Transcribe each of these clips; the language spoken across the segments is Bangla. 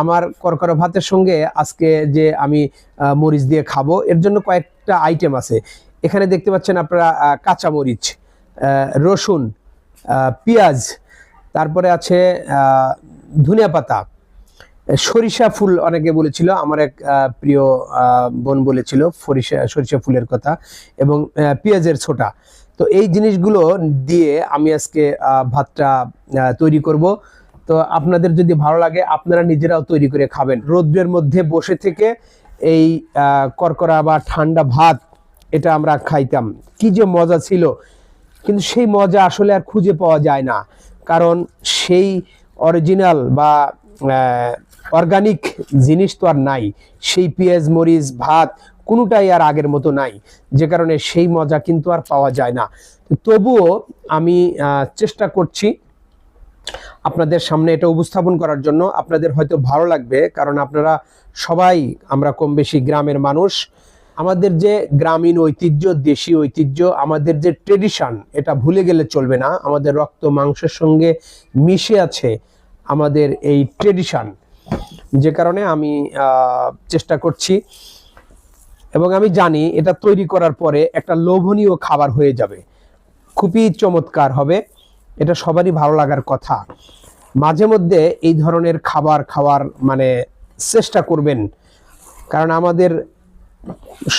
আমার করকরা ভাতের সঙ্গে আজকে যে আমি মরিচ দিয়ে খাবো এর জন্য কয়েকটা আইটেম আছে। এখানে দেখতে পাচ্ছেন আপনারা কাঁচা মরিচ, রসুন, পেঁয়াজ, তারপরে আছে ধনিয়া পাতা, সরিষা ফুল অনেকে বলেছিল, আমার এক প্রিয় বোন বলেছিল সরিষা ফুলের কথা, এবং পেঁয়াজের ছোটা। তো এই জিনিসগুলো দিয়ে আমি আজকে ভাতটা তৈরি করব। তো আপনাদের যদি ভালো লাগে আপনারা নিজেরাও তৈরি করে খাবেন। রৌদ্রের মধ্যে বসে থেকে এই করকরা বা ঠান্ডা ভাত এটা আমরা খাইতাম, কি যে মজা ছিল। কিন্তু সেই মজা আসলে আর খুঁজে পাওয়া যায় না, কারণ সেই অরিজিনাল বা অর্গানিক জিনিস তো আর নাই। সেই পেঁয়াজ মরিচ ভাত কোনোটাই আর আগের মতো নাই, যে কারণে সেই মজা কিন্তু আর পাওয়া যায় না। তবুও আমি চেষ্টা করছি আপনাদের সামনে এটা উপস্থাপন করার জন্য। আপনাদের হয়তো ভালো লাগবে, কারণ আপনারা সবাই আমরা কম বেশি গ্রামের মানুষ। আমাদের যে গ্রামীণ ঐতিহ্য, দেশি ঐতিহ্য, আমাদের যে ট্রেডিশন, এটা ভুলে গেলে চলবে না। আমাদের রক্ত মাংসের সঙ্গে মিশে আছে আমাদের এই ট্রেডিশন, যে কারণে আমি চেষ্টা করছি, এবং আমি জানি এটা তৈরি করার পরে একটা লোভনীয় খাবার হয়ে যাবে, খুবই চমৎকার হবে। এটা সবারই ভালো লাগার কথা। মাঝে মধ্যে এই ধরনের খাবার খাওয়ার মানে চেষ্টা করবেন, কারণ আমাদের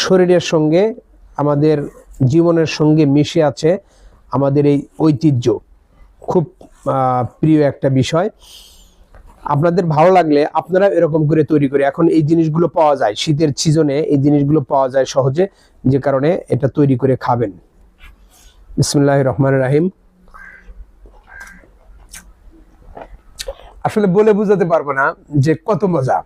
শরীরের সঙ্গে আমাদের জীবনের সঙ্গে মিশে আছে আমাদের এই ঐতিহ্য। খুব প্রিয় একটা বিষয়। আপনাদের ভালো লাগলে আপনারা এরকম করে তৈরি করে, এখন এই জিনিসগুলো পাওয়া যায় শীতের সিজনে, এই জিনিসগুলো পাওয়া যায় সহজে, যে কারণে এটা তৈরি করে খাবেন। বিসমিল্লাহির রহমানির রহিম। আসলে বলে বোঝাতে পারবো না যে কত মজা।